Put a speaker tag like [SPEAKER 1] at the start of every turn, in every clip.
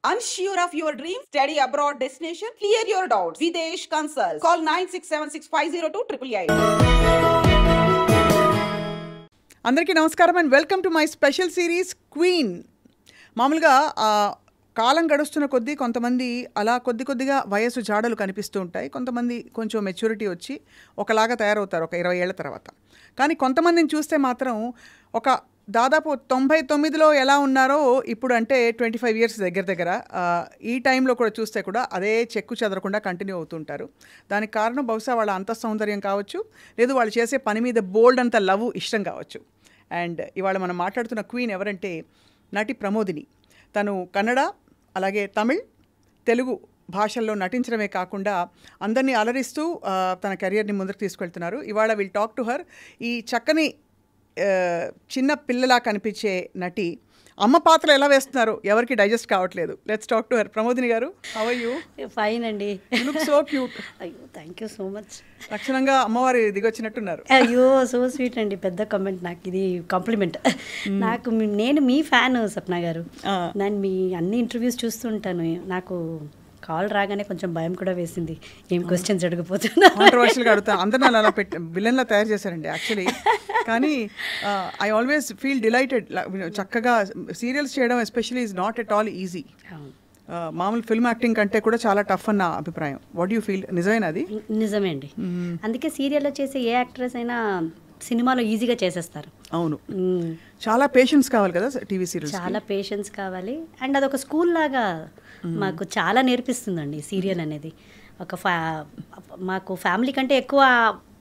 [SPEAKER 1] Unsure of your dream? Study abroad destination? Clear your doubts. Videsh Consult. Call 9676502888.
[SPEAKER 2] అందరికీ నమస్కారం and welcome to my special series queen. మామూలుగా కాలం గడుస్తున్న కొద్దీ కొంతమంది అలా కొద్దిగా వయసు జాడలు కనిపిస్తూ ఉంటాయి. కొంతమంది కొంచెం మెచ్యూరిటీ వచ్చి ఒకలాగా తయారవుతారు ఒక 20 ఏళ్ల తర్వాత. కానీ కొంతమందిని చూస్తే మాత్రం ఒక దాదాపు 99లో ఎలా ఉన్నారో ఇప్పుడు అంటే 25 ఇయర్స్ దగ్గర ఈ టైంలో కూడా చూస్తే కూడా అదే చెక్కు చెదరకుండా కంటిన్యూ అవుతుంటారు. దానికి కారణం బహుశా వాళ్ళ అంతఃసౌందర్యం కావచ్చు, లేదు వాళ్ళు చేసే పని మీద బోల్డ్ అంత లవ్ ఇష్టం కావచ్చు. అండ్ ఇవాళ మనం మాట్లాడుతున్న క్వీన్ ఎవరంటే నటి ప్రమోదిని. తను కన్నడ, అలాగే తమిళ్, తెలుగు భాషల్లో నటించడమే కాకుండా అందరినీ అలరిస్తూ తన కెరియర్ని ముందుకు తీసుకెళ్తున్నారు. ఇవాళ విల్ టాక్ టు హర్. ఈ చక్కని చిన్న పిల్లలా కనిపించే నటి అమ్మ పాత్రలు ఎలా వేస్తున్నారు ఎవరికి డైజెస్ట్ కావట్లేదు. Let's talk to her. Pramodini గారు, హౌ ఆర్ యూ?
[SPEAKER 3] ఫైన్ అండి.
[SPEAKER 2] You look so cute.
[SPEAKER 3] అయ్యో, థ్యాంక్ యూ సో మచ్.
[SPEAKER 2] లక్షణంగా అమ్మవారి దిగొచ్చినట్టున్నారు.
[SPEAKER 3] అయ్యో, సో స్వీట్ అండి. పెద్ద కామెంట్, నాకు ఇది కాంప్లిమెంట్. నేను మీ ఫ్యాన్ సప్న గారు. నేను మీ అన్ని ఇంటర్వ్యూస్ చూస్తుంటాను. నాకు కాల్ రాగానే కొంచెం భయం కూడా వేసింది, ఏం క్వశ్చన్స్ అడగపోతున్నా.
[SPEAKER 2] కాంట్రవర్షియల్గా అడుగుతాను. అందరిని అలా విలన్లా తయారు చేశారండి యాక్చువల్లీ. కానీ ఐ ఆల్వేస్ ఫీల్ డిలైటెడ్. చక్కగా సీరియల్స్ చేయడం especially is not at all easy. మామూలు ఫిల్మ్ యాక్టింగ్ కంటే కూడా చాలా టఫ్ అన్న అభిప్రాయం. What you feel? నిజమేనా అది?
[SPEAKER 3] నిజమే అండి. అందుకే సీరియల్లో చేసే ఏ యాక్ట్రెస్ అయినా సినిమాలో ఈజీగా చేసేస్తారు.
[SPEAKER 2] అవును, చాలా పేషెన్స్ కావాలి కదా టీవీ సీరియల్స్.
[SPEAKER 3] చాలా పేషెన్స్ కావాలి. అండ్ అదొక స్కూల్ లాగా మాకు చాలా నేర్పిస్తుందండి సీరియల్ అనేది. మాకు ఫ్యామిలీ కంటే ఎక్కువ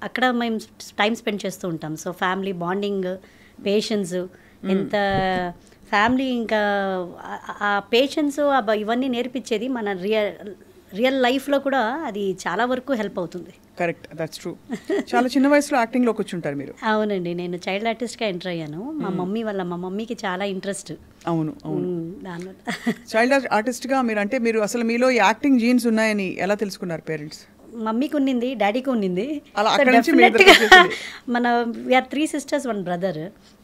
[SPEAKER 3] అక్కడ మేము టైం స్పెండ్ చేస్తూ ఉంటాం. సో ఫ్యామిలీ బాండింగ్, పేషెన్స్, ఎంత ఫ్యామిలీ, ఇంకా ఆ పేషెన్స్ ఇవన్నీ నేర్పించేది మన రియల్ లైఫ్లో కూడా అది చాలా వరకు హెల్ప్ అవుతుంది.
[SPEAKER 2] Correct, that's true. చాలా చిన్న వయసులో యాక్టింగ్లో కూర్చుంటారు మీరు.
[SPEAKER 3] అవునండి, నేను చైల్డ్ ఆర్టిస్ట్గా ఎంటర్ అయ్యాను. మా మమ్మీకి చాలా ఇంట్రెస్ట్.
[SPEAKER 2] అవును అవును, చైల్డ్ ఆర్టిస్ట్గా మీరు అంటే మీరు అసలు మీలో యాక్టింగ్ జీన్స్ ఉన్నాయని ఎలా తెలుసుకున్నారు పేరెంట్స్?
[SPEAKER 3] మమ్మీకి ఉన్నింది, డాడీకి ఉన్నింది. మన వీఆర్ 3 sisters 1 brother.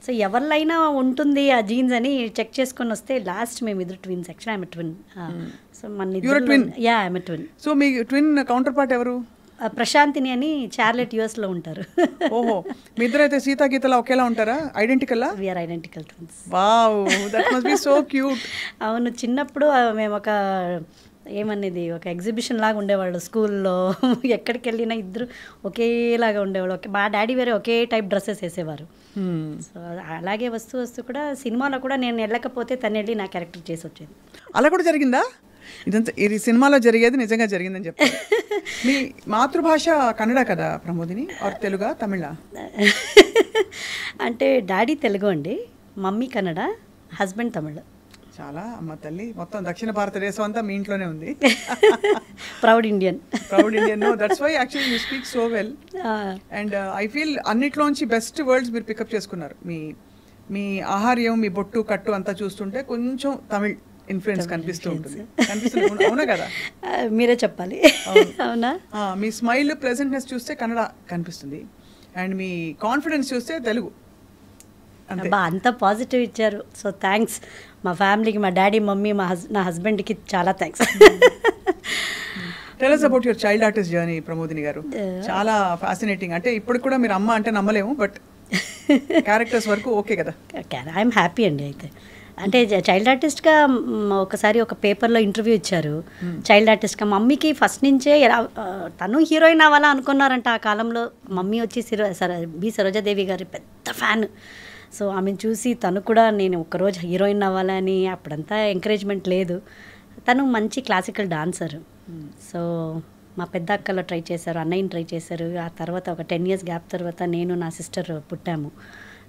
[SPEAKER 3] సో ఎవరిలైనా ఉంటుంది ఆ జీన్స్ అని చెక్ చేసుకొని వస్తే లాస్ట్ మేము ఇద్దరు twins. Actually I'm twin. So మన ట్విన్.
[SPEAKER 2] సో మీ ట్విన్ కౌంటర్ పార్ట్ ఎవరు?
[SPEAKER 3] ప్రశాంతిని అని చార్లెట్ US లో ఉంటారు.
[SPEAKER 2] ఓహో, మీ ఇద్దరు అయితే సీతా గీతలా ఒకేలా ఉంటారా? Identical?
[SPEAKER 3] We are identical twins.
[SPEAKER 2] Wow, that must be so cute.
[SPEAKER 3] అవును, చిన్నప్పుడు మేము ఒక ఎగ్జిబిషన్ లాగా ఉండేవాళ్ళు స్కూల్లో. ఎక్కడికి వెళ్ళినా ఇద్దరు ఒకేలాగా ఉండేవాళ్ళు. మా డాడీ వేరే ఒకే టైప్ డ్రెస్సెస్ వేసేవారు. సో అలాగే వస్తూ కూడా సినిమాలో కూడా నేను వెళ్ళకపోతే తను వెళ్ళి నా క్యారెక్టర్ చేసి వచ్చేది.
[SPEAKER 2] అలా కూడా జరిగిందా? ఇదంతా ఇది సినిమాలో జరిగేది నిజంగా జరిగిందని చెప్పారు. మీ మాతృభాష కన్నడ కదా ప్రమోదిని? ఆర్ తెలుగా, తమిళ?
[SPEAKER 3] అంటే డాడీ తెలుగు అండి, మమ్మీ కన్నడ, హస్బెండ్ తమిళ.
[SPEAKER 2] చాలా అమ్మ తల్లి, మొత్తం దక్షిణ భారతదేశం అంతా మీ ఇంట్లోనే ఉంది.
[SPEAKER 3] Proud Indian.
[SPEAKER 2] No, that's why actually you speak so well. And I feel అన్నిట్లోంచి బెస్ట్ వర్డ్స్ మీరు పికప్ చేసుకున్నారు. మీ ఆహార్యం, మీ బొట్టు కట్టు అంతా చూస్తుంటే కొంచెం తమిళ్ ఇన్ఫ్లుయెన్స్ కనిపిస్తూ ఉంటుంది. అవునా కదా?
[SPEAKER 3] మీరే చెప్పాలి. అవునా?
[SPEAKER 2] మీ స్మైల్, ప్లెజెంట్నెస్ చూస్తే కన్నడ కనిపిస్తుంది. అండ్ మీ కాన్ఫిడెన్స్ చూస్తే తెలుగు.
[SPEAKER 3] అంత పాజిటివ్ ఇచ్చారు. సో థ్యాంక్స్ మా ఫ్యామిలీకి, మా డాడీ, మమ్మీ, నా హస్బెండ్కి చాలా thanks.
[SPEAKER 2] Tell us about your child artist journey Pramodini గారు. చాలా ఫ్యాసినేటింగ్. అంటే ఇప్పుడు కూడా మీరు అమ్మ అంటే నమ్మలేము, బట్ క్యారెక్టర్స్ వరకు ఓకే కదా?
[SPEAKER 3] ఐఎమ్ హ్యాపీ అండి. అయితే అంటే చైల్డ్ ఆర్టిస్ట్గా ఒకసారి ఒక పేపర్లో ఇంటర్వ్యూ ఇచ్చారు. చైల్డ్ ఆర్టిస్ట్గా మమ్మీకి ఫస్ట్ నుంచే తను హీరోయిన్ అవ్వాలా అనుకున్నారంట ఆ కాలంలో. మమ్మీ వచ్చి బి సరోజాదేవి గారి పెద్ద ఫ్యాన్. సో ఆమెను చూసి తను కూడా నేను ఒకరోజు హీరోయిన్ అవ్వాలని, అప్పుడంతా ఎంకరేజ్మెంట్ లేదు. తను మంచి క్లాసికల్ డాన్సర్. సో మా పెద్ద అక్కలో ట్రై చేశారు, అన్నయ్యని ట్రై చేశారు. ఆ తర్వాత ఒక 10 years గ్యాప్ తర్వాత నేను, నా సిస్టర్ పుట్టాము.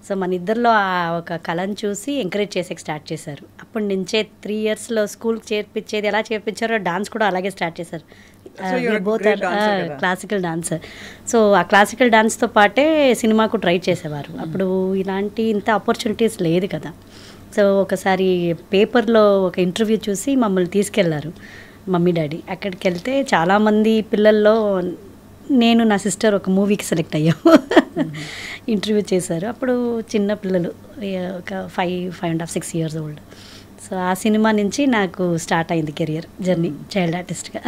[SPEAKER 3] సో మన ఇద్దరిలో ఒక కళను చూసి ఎంకరేజ్ చేసే స్టార్ట్ చేశారు. అప్పటి నుంచే 3 yearsలో స్కూల్కి చేర్పించేది ఎలా చేర్పించారో డాన్స్ కూడా అలాగే స్టార్ట్ చేశారు. Both classical dancer. సో ఆ క్లాసికల్ డాన్స్తో పాటే సినిమాకు ట్రై చేసేవారు. అప్పుడు ఇంత ఆపర్చునిటీస్ లేదు కదా. సో ఒకసారి పేపర్లో ఒక ఇంటర్వ్యూ చూసి మమ్మల్ని తీసుకెళ్లారు మమ్మీ డాడీ. అక్కడికి వెళ్తే చాలామంది పిల్లల్లో నేను, నా సిస్టర్ ఒక మూవీకి సెలెక్ట్ అయ్యాము. ఇంటర్వ్యూ చేశారు. అప్పుడు చిన్న పిల్లలు, ఒక 5.5, 6 years old. సో ఆ సినిమా నుంచి నాకు స్టార్ట్ అయింది కెరియర్ జర్నీ చైల్డ్ ఆర్టిస్ట్గా.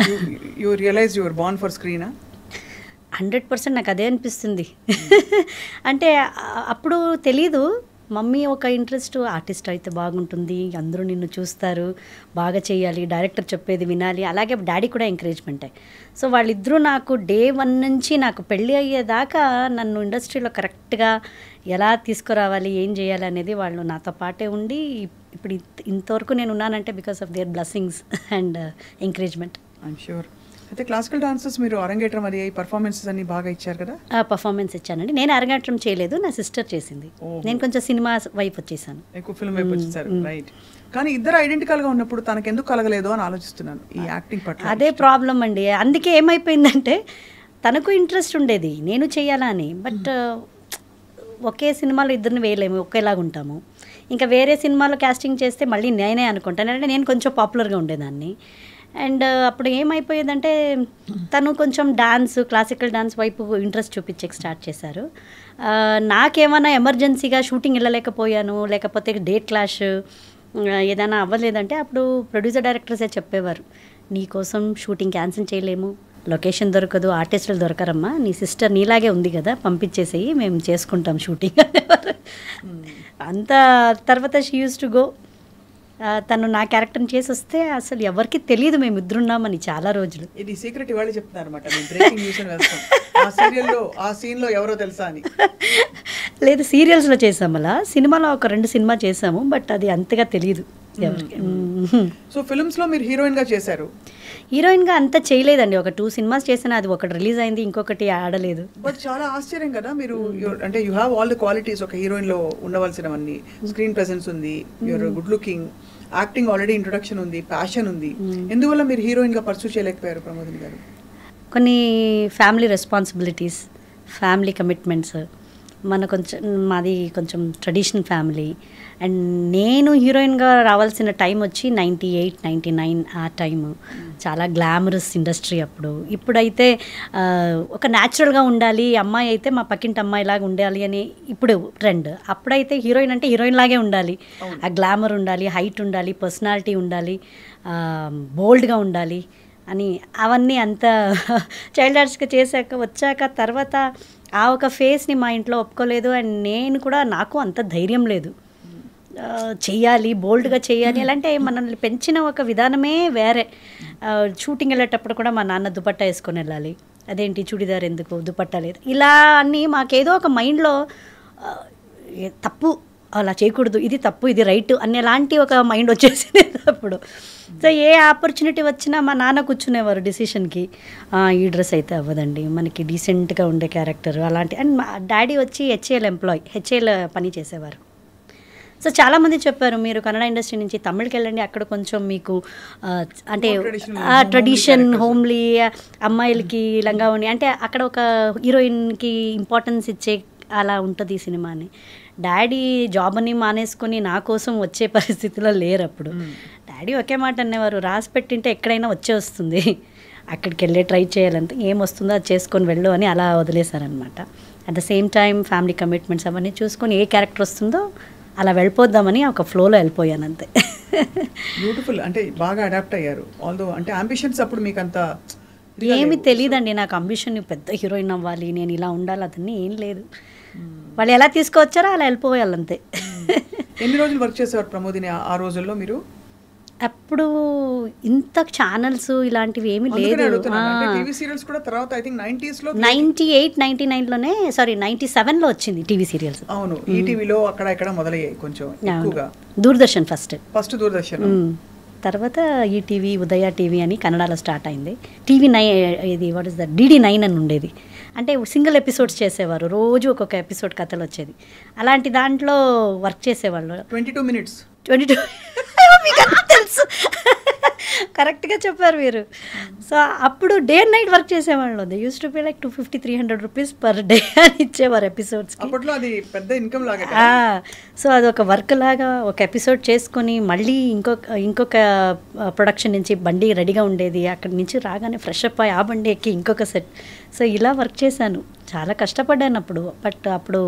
[SPEAKER 2] You realise your born for స్క్రీనా?
[SPEAKER 3] 100% నాకు అదే అనిపిస్తుంది. అంటే అప్పుడు తెలీదు, మమ్మీ ఒక ఇంట్రెస్ట్, ఆర్టిస్ట్ అయితే బాగుంటుంది, అందరూ నిన్ను చూస్తారు, బాగా చేయాలి, డైరెక్టర్ చెప్పేది వినాలి, అలాగే డాడీ కూడా ఎంకరేజ్మెంటే. సో వాళ్ళిద్దరూ నాకు డే 1 నుంచి నాకు పెళ్ళి అయ్యేదాకా నన్ను ఇండస్ట్రీలో కరెక్ట్గా ఎలా తీసుకురావాలి, ఏం చేయాలి అనేది వాళ్ళు నాతో పాటే ఉండి ఇప్పుడు ఇంతవరకు నేను ఉన్నానంటే because of their blessings and encouragement.
[SPEAKER 2] I'm sure. అయితే క్లాసికల్ డాన్సర్స్ మీరు అరంగేట్రం అది పర్ఫార్మెన్సెస్ అన్ని బాగా ఇచ్చారు కదా?
[SPEAKER 3] పర్ఫార్మెన్స్ ఇచ్చానండి. నేను అరంగేట్రం చేయలేదు, నా సిస్టర్ చేసింది. నేను కొంచెం సినిమా వైపు వచ్చేసాను,
[SPEAKER 2] ఎక్కువ ఫిల్మ్ వైపు వచ్చేసారు. రైట్. కానీ ఇద్దరు ఐడెంటికల్గా ఉన్నప్పుడు తనకు ఎందుకు కలగలేదు అని ఆలోచిస్తున్నాను ఈ యాక్టింగ్ పట్ల.
[SPEAKER 3] అదే ప్రాబ్లం అండి. అందుకే ఏమైపోయిందంటే తనకు ఇంట్రెస్ట్ ఉండేది, నేను చేయాలా అని. బట్ ఒకే సినిమాలో ఇద్దరిని వేయలేము, ఒకేలాగా ఉంటాము. ఇంకా వేరే సినిమాలో క్యాస్టింగ్ చేస్తే మళ్ళీ నేనే అనుకుంటాను, అంటే నేను కొంచెం పాపులర్గా ఉండేదాన్ని. అండ్ అప్పుడు ఏమైపోయేదంటే తను కొంచెం డాన్స్, క్లాసికల్ డాన్స్ వైపు ఇంట్రెస్ట్ చూపించే స్టార్ట్ చేశారు. నాకేమైనా ఎమర్జెన్సీగా షూటింగ్ వెళ్ళలేకపోయాను, లేకపోతే డేట్ క్లాష్ ఏదైనా అవ్వలేదంటే అప్పుడు ప్రొడ్యూసర్ డైరెక్టర్సే చెప్పేవారు, నీ కోసం షూటింగ్ క్యాన్సిల్ చేయలేము, లొకేషన్ దొరకదు, ఆర్టిస్టులు దొరకరమ్మా, నీ సిస్టర్ నీలాగే ఉంది కదా, పంపించేసేయి, మేము చేసుకుంటాం షూటింగ్ అనేవారు. అంత తర్వాత షీ యూస్ టు గో. తను నా క్యారెక్టర్ని చేసి వస్తే అసలు ఎవరికి తెలియదు మేము ఇద్దరున్నామని చాలా రోజులు.
[SPEAKER 2] ఇది సీక్రెట్ ఇవాళ చెప్తున్నారు అనమాట, బ్రేకింగ్ న్యూస్ అని వేస్తాం ఆ సీరియల్లో, ఆ సీన్లో ఎవరో తెలుసా అని.
[SPEAKER 3] లేదు, సీరియల్స్లో చేసాము, అలా సినిమాలో ఒక 2 సినిమా చేసాము, బట్ అది అంతగా తెలియదు ఎవరికి.
[SPEAKER 2] సో ఫిల్మ్స్లో మీరు హీరోయిన్గా చేశారు?
[SPEAKER 3] హీరోయిన్గా అంతా చేయలేదండి, ఒక 2 సినిమాస్ చేసాను, అది ఒకటి రిలీజ్ అయింది, ఇంకొకటి ఆడలేదు.
[SPEAKER 2] బట్ చాలా ఆశ్చర్యం కదా మీరు, అంటే you have all the qualities ఒక హీరోయిన్లో ఉండవలసినవన్నీ. స్క్రీన్ ప్రెసెన్స్ ఉంది, you're good looking, acting already introduction ఉంది, ప్యాషన్ ఉంది. ఎందువల్ల మీరు హీరోయిన్గా పర్సూ చేయలేకపోయారు ప్రమోదిని గారు?
[SPEAKER 3] కొన్ని ఫ్యామిలీ రెస్పాన్సిబిలిటీస్, ఫ్యామిలీ కమిట్మెంట్స్, మాది కొంచెం ట్రెడిషనల్ ఫ్యామిలీ. అండ్ నేను హీరోయిన్గా రావాల్సిన టైం వచ్చి 98, 99 ఆ టైము. చాలా గ్లామరస్ ఇండస్ట్రీ అప్పుడు. ఇప్పుడైతే ఒక న్యాచురల్గా ఉండాలి, అమ్మాయి అయితే మా పక్కింటి అమ్మాయిలాగా ఉండాలి అని ఇప్పుడు ట్రెండ్. అప్పుడైతే హీరోయిన్ అంటే హీరోయిన్ లాగే ఉండాలి, ఆ గ్లామర్ ఉండాలి, హైట్ ఉండాలి, పర్సనాలిటీ ఉండాలి, బోల్డ్గా ఉండాలి అని. అవన్నీ అంత చైల్డ్ ఆర్ట్స్గా చేశాక వచ్చాక తర్వాత ఆ ఒక ఫేస్ని మా ఇంట్లో ఒప్పుకోలేదు. అండ్ నేను కూడా, నాకు అంత ధైర్యం లేదు, చెయ్యాలి, బోల్డ్గా చెయ్యాలి. అంటే మనల్ని పెంచిన ఒక విధానమే వేరే. షూటింగ్ వెళ్ళేటప్పుడు కూడా మా నాన్న దుపట్టా వేసుకొని వెళ్ళాలి, అదేంటి చుడిదార్ ఎందుకు, దుపట్టా లేదు, ఇలా అన్నీ మాకేదో ఒక మైండ్లో తప్పు, అలా చేయకూడదు, ఇది తప్పు, ఇది రైట్ అనేలాంటి ఒక మైండ్ వచ్చేసింది అప్పుడు. సో ఏ ఆపర్చునిటీ వచ్చినా మా నాన్న కూర్చునేవారు డిసిషన్కి, ఈ డ్రెస్ అయితే అవ్వదండి, మనకి డీసెంట్గా ఉండే క్యారెక్టర్ అలాంటి. అండ్ మా డాడీ వచ్చి హెచ్ఏఎల్ పని చేసేవారు. సో చాలామంది చెప్పారు, మీరు కన్నడ ఇండస్ట్రీ నుంచి తమిళకి వెళ్ళండి, అక్కడ కొంచెం మీకు అంటే ట్రెడిషన్, హోమ్లీ, అమ్మాయిలకి లంగావోణి, అంటే అక్కడ ఒక హీరోయిన్కి ఇంపార్టెన్స్ ఇచ్చే అలా ఉంటుంది ఈ సినిమా అని. డాడీ జాబ్ అని మానేసుకొని నా కోసం వచ్చే పరిస్థితిలో లేరు అప్పుడు. డాడీ ఒకే మాట అనేవారు, రాసి పెట్టింటే ఎక్కడైనా వస్తుంది, అక్కడికి వెళ్ళి ట్రై చేయాలంటే ఏం వస్తుందో అది చేసుకొని వెళ్ళు అని అలా వదిలేశారనమాట. At the same time family commitments అవన్నీ చూసుకొని ఏ క్యారెక్టర్ వస్తుందో అలా వెళ్ళిపోద్దామని ఒక ఫ్లోలో వెళ్ళిపోయాను అంతే.
[SPEAKER 2] బ్యూటిఫుల్. అంటే బాగా అడాప్ట్ అయ్యారు. ఆల్దో అంటే అంబిషన్స్ అప్పుడు మీకు అంత
[SPEAKER 3] ఏమి తెలియదండి నాకు, అంబిషన్ పెద్ద హీరోయిన్ అవ్వాలి, నేను ఇలా ఉండాలి, అదన్నీ ఏం లేదు. వాళ్ళు ఎలా తీసుకొచ్చారో అలా వెళ్ళిపోయాలి అంతే.
[SPEAKER 2] ఎన్ని రోజులు వర్క్ చేసేవారు ప్రమోదిని ఆ రోజుల్లో మీరు?
[SPEAKER 3] అప్పుడు ఇంత ఛానల్స్ ఇలాంటివి ఏమీ లేదు. 98, 99లోనే, సారీ 97లో వచ్చింది టీవీ సీరియల్స్.
[SPEAKER 2] అవును, ఈటీవీలో అక్కడ ఇక్కడ మొదలయ్యాయి కొంచెం ఎక్కువగా.
[SPEAKER 3] దూరదర్శన్ ఫస్ట్
[SPEAKER 2] దూరదర్శన్,
[SPEAKER 3] తర్వాత ఈటీవీ, ఉదయ టీవీ అని కన్నడలో స్టార్ట్ అయింది. టీవీ9, ఇది వాట్ ఇస్ ద DD9 అని ఉండేది. అంటే సింగిల్ ఎపిసోడ్స్ చేసేవారు, రోజు ఒక్కొక్క ఎపిసోడ్ కథలు వచ్చేది. అలాంటి దాంట్లో వర్క్ చేసేవాళ్ళు.
[SPEAKER 2] 22 minutes.
[SPEAKER 3] మీకు తెలుసు, కరెక్ట్గా చెప్పారు మీరు. సో అప్పుడు డే అండ్ నైట్ వర్క్ చేసేవాళ్ళు. They use to pay like 250-300 rupees per day అని ఇచ్చేవారు ఎపిసోడ్స్.
[SPEAKER 2] అప్పట్లో అది పెద్ద ఇన్కమ్ లాగా.
[SPEAKER 3] సో అదొక వర్క్ లాగా, ఒక ఎపిసోడ్ చేసుకొని మళ్ళీ ఇంకొక ప్రొడక్షన్ నుంచి బండి రెడీగా ఉండేది, అక్కడి నుంచి రాగానే ఫ్రెష్ అప్ అయ్యి ఆ బండి ఎక్కి ఇంకొక సెట్. సో ఇలా వర్క్ చేశాను, చాలా కష్టపడ్డాను అప్పుడు. బట్ అప్పుడు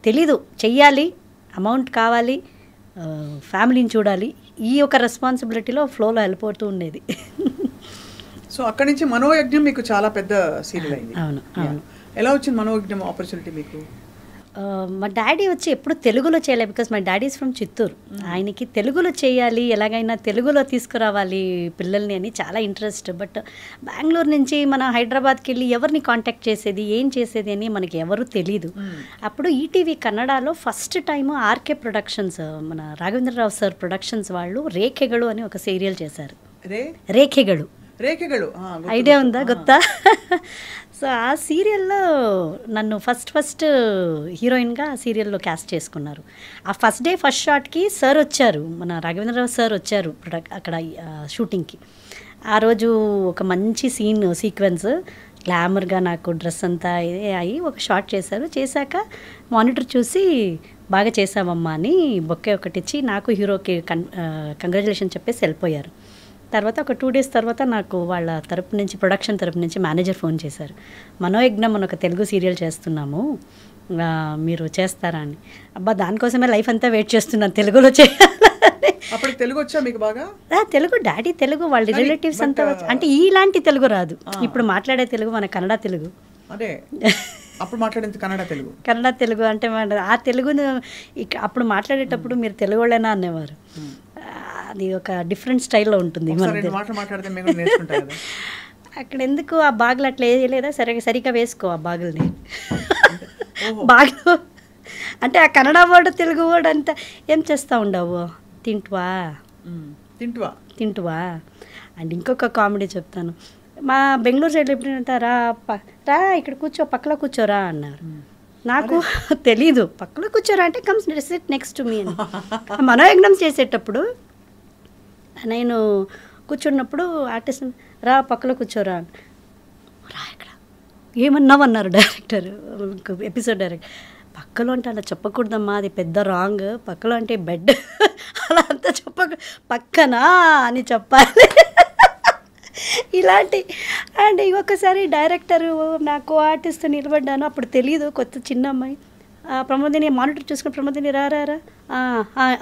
[SPEAKER 3] తెలీదు, చెయ్యాలి, అమౌంట్ కావాలి, ఫ్యామిలీని చూడాలి, ఈ ఒక రెస్పాన్సిబిలిటీలో ఫ్లోలో వెళ్ళిపోతూ ఉండేది.
[SPEAKER 2] సో అక్కడి నుంచి మనోయజ్ఞం మీకు చాలా పెద్ద సీరియల్ అయింది.
[SPEAKER 3] అవును, అవును.
[SPEAKER 2] ఎలా వచ్చింది మనోయజ్ఞం ఆపర్చునిటీ మీకు?
[SPEAKER 3] మా డాడీ వచ్చి ఎప్పుడు తెలుగులో చేయలేదు, because my daddy is from Chittoor. ఆయనకి తెలుగులో చేయాలి, ఎలాగైనా తెలుగులో తీసుకురావాలి పిల్లల్ని అని చాలా ఇంట్రెస్ట్. బట్ బెంగళూరు నుంచి మన హైదరాబాద్కి వెళ్ళి ఎవరిని కాంటాక్ట్ చేసేది, ఏం చేసేది అని మనకి ఎవరు తెలీదు. అప్పుడు ఈటీవీ కన్నడలో ఫస్ట్ టైము ఆర్కే ప్రొడక్షన్స్, మన రాఘవేంద్రరావు సార్ ప్రొడక్షన్స్ వాళ్ళు రేఖెగడు అని ఒక సీరియల్ చేశారు. రేఖెగడు ఐడియా ఉందా, గుర్తా? సో ఆ సీరియల్లో నన్ను ఫస్ట్ హీరోయిన్గా ఆ సీరియల్లో క్యాస్ట్ చేసుకున్నారు. ఆ ఫస్ట్ డే ఫస్ట్ షాట్కి సార్ వచ్చారు, మన రాఘవేంద్రరావు సార్ వచ్చారు అక్కడ షూటింగ్కి. ఆ రోజు ఒక మంచి సీక్వెన్స్ గ్లామర్గా నాకు డ్రెస్ అంతా ఇదే అయ్యి ఒక షాట్ చేశారు. చేశాక మానిటర్ చూసి బాగా చేసావమ్మా అని బొక్కే ఒకటి ఇచ్చి నాకు హీరోకి కంగ్రాచులేషన్ చెప్పేసి వెళ్ళిపోయారు. తర్వాత ఒక 2 days తర్వాత నాకు వాళ్ళ తరపు నుంచి, ప్రొడక్షన్ తరపు నుంచి మేనేజర్ ఫోన్ చేశారు, మనోయజ్ఞం అని ఒక తెలుగు సీరియల్ చేస్తున్నాము, మీరు చేస్తారా అని. అబ్బా, దానికోసమే లైఫ్ అంతా వెయిట్ చేస్తున్నాను తెలుగులో చేయాలని.
[SPEAKER 2] అప్పుడు తెలుగు వచ్చా మీకు బాగా?
[SPEAKER 3] తెలుగు, డాడీ తెలుగు, వాళ్ళ రిలేటివ్స్ అంతా అంటే ఇలాంటి తెలుగు రాదు. ఇప్పుడు మాట్లాడే తెలుగు మన కన్నడ తెలుగు.
[SPEAKER 2] అదే అప్పుడు మాట్లాడేది కన్నడ తెలుగు
[SPEAKER 3] అంటే ఆ తెలుగును అప్పుడు మాట్లాడేటప్పుడు మీరు తెలుగు వాళ్ళేనా అనేవారు. అది ఒక డిఫరెంట్ స్టైల్లో ఉంటుంది. అక్కడ ఎందుకు ఆ బాగులు అట్లా వేయలేదా, సరిగా వేసుకో ఆ బాగుల్ని. బాగులు అంటే ఆ కన్నడ వర్డ్ తెలుగు వర్డ్ అంతా ఏం చేస్తూ ఉండవు, తింటువా. అండ్ ఇంకొక కామెడీ చెప్తాను. మా బెంగళూరు సైడ్లో ఎప్పుడంటే రా ఇక్కడ కూర్చో, పక్కలో కూర్చోరా అన్నారు. నాకు తెలీదు, పక్కలో కూర్చోరా అంటే కమ్స్ సిట్ నెక్స్ట్ మీ అని. మనోయజ్ఞం చేసేటప్పుడు నేను కూర్చున్నప్పుడు ఆర్టిస్ట్ రా పక్కలో కూర్చోరా, రా ఇక్కడ ఏమన్నావు అన్నారు డైరెక్టర్, ఎపిసోడ్ డైరెక్టర్. పక్కలో అంటే అలా చెప్పకూడదమ్మా, అది పెద్ద రాంగ్, పక్కలో అంటే బెడ్ అలా అంతా పక్కనా అని చెప్పాలి. ఇలాంటి అండ్ ఇంకొకసారి డైరెక్టరు నాకు ఆర్టిస్ట్ నిలబడ్డాను, అప్పుడు తెలియదు, కొత్త చిన్న అమ్మాయి. ప్రమోదిని మానిటర్ చూసుకుని, ప్రమోదిని రా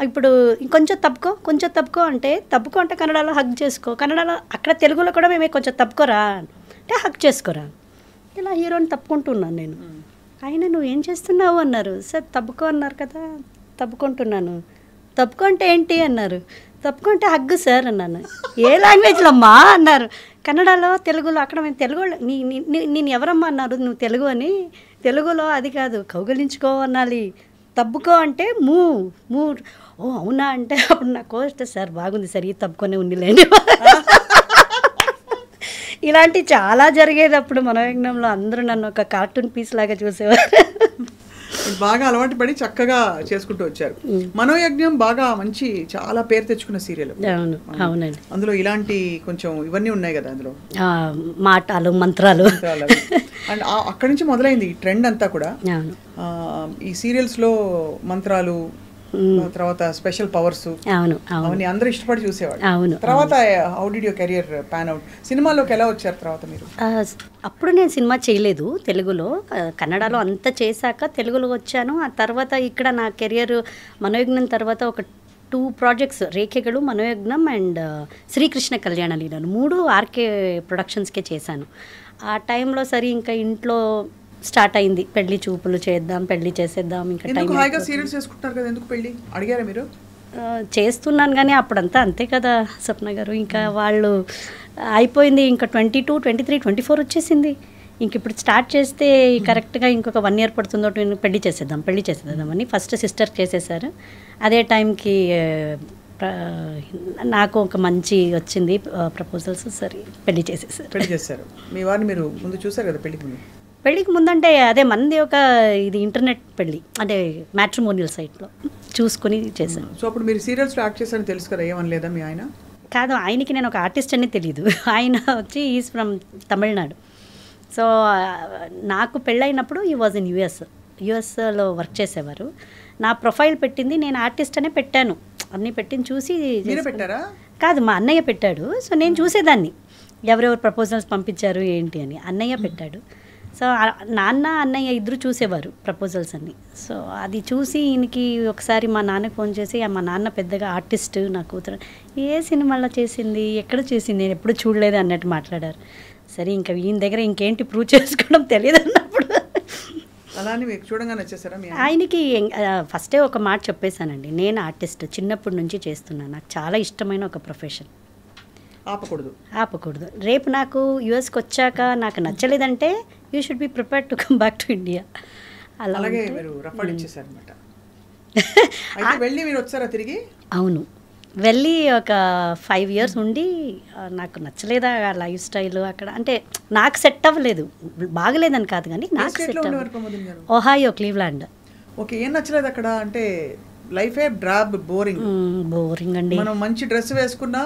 [SPEAKER 3] ఇప్పుడు కొంచెం తప్పుకో అంటే కన్నడలో హగ్ చేసుకో, కన్నడలో అక్కడ తెలుగులో కూడా మేమే కొంచెం తప్పుకోరా అంటే హగ్ చేసుకోరా. ఇలా హీరోని తప్పుకుంటున్నాను నేను. ఆయన నువ్వు ఏం చేస్తున్నావు అన్నారు. సార్ తప్పుకో అన్నారు కదా, తప్పుకుంటున్నాను. తప్పుకో అంటే ఏంటి అన్నారు. తప్పుకో అంటే హగ్గు సార్ అన్నాను. ఏ లాంగ్వేజ్లో అమ్మా అన్నారు. కన్నడలో, తెలుగులో. అక్కడ మేము తెలుగు నేను ఎవరమ్మా అన్నారు, నువ్వు తెలుగు అని. తెలుగులో అది కాదు, కౌగలించుకో అనాలి. తప్పుకో అంటే మూ. ఓ అవునా అంటే అప్పుడు నా కోస్ట్ సార్ బాగుంది సార్, ఈ తప్పుకొనే ఉండిలేండి. ఇలాంటి చాలా జరిగేది అప్పుడు మనోయజ్ఞంలో. అందరూ నన్ను ఒక కార్టూన్ పీస్ లాగా చూసేవారు.
[SPEAKER 2] బాగా అలవాటు పడి చక్కగా చేసుకుంటూ వచ్చారు. మనోయజ్ఞం బాగా మంచి చాలా పేరు తెచ్చుకున్న సీరియల్.
[SPEAKER 3] అవునండి.
[SPEAKER 2] అందులో ఇలాంటి కొంచెం ఇవన్నీ ఉన్నాయి కదా, అందులో
[SPEAKER 3] మాటలు, మంత్రాలు.
[SPEAKER 2] అండ్ అక్కడి నుంచి మొదలైంది ఈ ట్రెండ్ అంతా కూడా. ఈ సీరియల్స్ లో మంత్రాలు, తర్వాత స్పెషల్ పవర్స్, అవన్నీ అందరూ ఇష్టపడి చూసేవాళ్ళు. తర్వాత how did your career pan out? సినిమాలోకి ఎలా వచ్చారు తర్వాత మీరు?
[SPEAKER 3] అప్పుడు నేను సినిమా చేయలేదు తెలుగులో, కన్నడలో అంతా చేశాక తెలుగులో వచ్చాను. ఆ తర్వాత ఇక్కడ నా కెరియర్ మనోయజ్ఞం తర్వాత ఒక 2 projects, రేఖెగడు, మనోయజ్ఞం అండ్ శ్రీకృష్ణ కళ్యాణ లీలను 3 ఆర్కే ప్రొడక్షన్స్కే చేశాను. ఆ టైంలో సరే ఇంకా ఇంట్లో స్టార్ట్ అయింది, పెళ్లి చూపులు చేద్దాం, పెళ్లి చేసేద్దాం, ఇంకా చేస్తున్నాను. కానీ అప్పుడంతా అంతే కదా స్వప్న గారు, ఇంకా వాళ్ళు అయిపోయింది, ఇంకా 22, 23, 24 వచ్చేసింది. ఇంక ఇప్పుడు స్టార్ట్ చేస్తే కరెక్ట్గా ఇంకొక 1 year పడుతుందో, పెళ్లి చేసేద్దాం అని ఫస్ట్ సిస్టర్ చేసేసారు. అదే టైంకి నాకు ఒక మంచి వచ్చింది ప్రపోజల్స్, సరే పెళ్లి చేసేసారు.
[SPEAKER 2] మీ వారిని మీరు ముందు చూసారు కదా
[SPEAKER 3] పెళ్ళికి ముందంటే అదే మంది ఒక ఇది ఇంటర్నెట్ పెళ్ళి, అంటే మ్యాట్రిమోనియల్ సైట్లో చూసుకుని చేశాను.
[SPEAKER 2] సో అప్పుడు మీరు సీరియల్స్లో యాక్ట్ చేశారని తెలుసు కదా, ఏమనలేదా మీ ఆయన?
[SPEAKER 3] కాదు, ఆయనకి నేను ఒక ఆర్టిస్ట్ అని తెలీదు. ఆయన వచ్చి ఈజ్ ఫ్రమ్ తమిళనాడు. సో నాకు పెళ్ళైనప్పుడు ఈ వాజ్ ఇన్ యుఎస్లో వర్క్ చేసేవారు. నా ప్రొఫైల్ పెట్టింది, నేను ఆర్టిస్ట్ అనే పెట్టాను. అన్నీ పెట్టింది చూసి
[SPEAKER 2] పెట్టారా?
[SPEAKER 3] కాదు, మా అన్నయ్య పెట్టాడు. సో నేను చూసేదాన్ని ఎవరెవరు ప్రపోజల్స్ పంపించారు ఏంటి అని. అన్నయ్య పెట్టాడు. సో నాన్న అన్నయ్య ఇద్దరు చూసేవారు ప్రపోజల్స్ అన్ని. సో అది చూసి ఈయనకి ఒకసారి మా నాన్నకి ఫోన్ చేసి, మా నాన్న పెద్దగా ఆర్టిస్ట్, నా కూతురు ఏ సినిమాలో చేసింది, ఎక్కడ చేసింది, నేను ఎప్పుడు చూడలేదు అన్నట్టు మాట్లాడారు. సరే ఇంకా ఈయన దగ్గర ఇంకేంటి ప్రూవ్ చేసుకోవడం తెలియదు అన్నప్పుడు
[SPEAKER 2] అలానే మీకు చూడంగా నచ్చేసారా?
[SPEAKER 3] ఆయనకి ఫస్టే ఒక మాట చెప్పేశానండి, నేను ఆర్టిస్ట్, చిన్నప్పటి నుంచి చేస్తున్నాను, నాకు చాలా ఇష్టమైన ఒక ప్రొఫెషన్, ఆపకూడదు. రేపు నాకు యూఎస్కి వచ్చాక నాకు నచ్చలేదంటే you should be prepared to come back to India.
[SPEAKER 2] అలాగే మీరు రఫాడ్ ఇచ్చేసారన్నమాట. వెళ్ళి మీరు వచ్చారా తిరిగి?
[SPEAKER 3] అవును, వెళ్ళి ఒక 5 years ఉండి నాకు నచ్చలేదా లైఫ్ స్టైల్ అక్కడ, అంటే నాకు సెట్ అవ్వలేదు, బాగలేదని కాదు కానీ నాకు సెట్ అవ్వలేదు. Ohio, Cleveland.
[SPEAKER 2] ఓకే, ఏం నచ్చలేదు అక్కడ? అంటే లైఫే డ్రాబ్, బోరింగ్
[SPEAKER 3] అండి.
[SPEAKER 2] మనం మంచి డ్రెస్ వేసుకున్నా,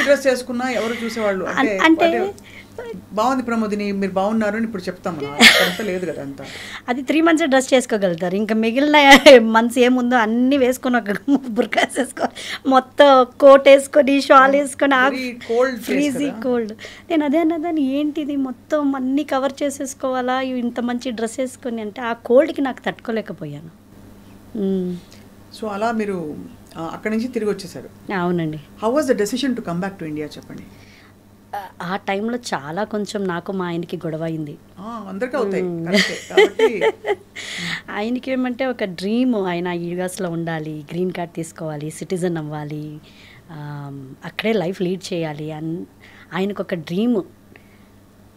[SPEAKER 2] డ్రెస్ వేసుకున్నా ఎవరు చూసేవాళ్ళు
[SPEAKER 3] అంటే
[SPEAKER 2] బాగుంది ప్రమోదిని, మీరు బాగున్నారు అని ఇప్పుడు చెప్తాం, లేదు కదా అంతా.
[SPEAKER 3] అది 3 months డ్రెస్ చేసుకోగలుగుతారు, ఇంకా మిగిలిన మంత్స్ ఏముందో అన్నీ వేసుకొని ఒక బుర్కా వేసుకోవాలి, మొత్తం కోట్ వేసుకొని షాల్ వేసుకొని, ఫ్రీజీ కోల్డ్. నేను అదే అన్నదాన్ని, ఏంటిది మొత్తం అన్నీ కవర్ చేసేసుకోవాలా ఇంత మంచి డ్రెస్ వేసుకొని అంటే, ఆ కోల్డ్కి నాకు తట్టుకోలేకపోయాను.
[SPEAKER 2] సో అలా మీరు అక్కడి నుంచి తిరిగి వచ్చేసారు.
[SPEAKER 3] అవునండి.
[SPEAKER 2] How was the decision to come back to India చెప్పండి.
[SPEAKER 3] ఆ టైంలో చాలా కొంచెం నాకు మా ఆయనకి గొడవ అయింది. ఆయనకి ఏమంటే ఒక డ్రీమ్, ఆయన యూఎస్లో ఉండాలి, గ్రీన్ కార్డ్ తీసుకోవాలి, సిటిజన్ అవ్వాలి, అక్కడే లైఫ్ లీడ్ చేయాలి అని ఆయనకు ఒక డ్రీమ్.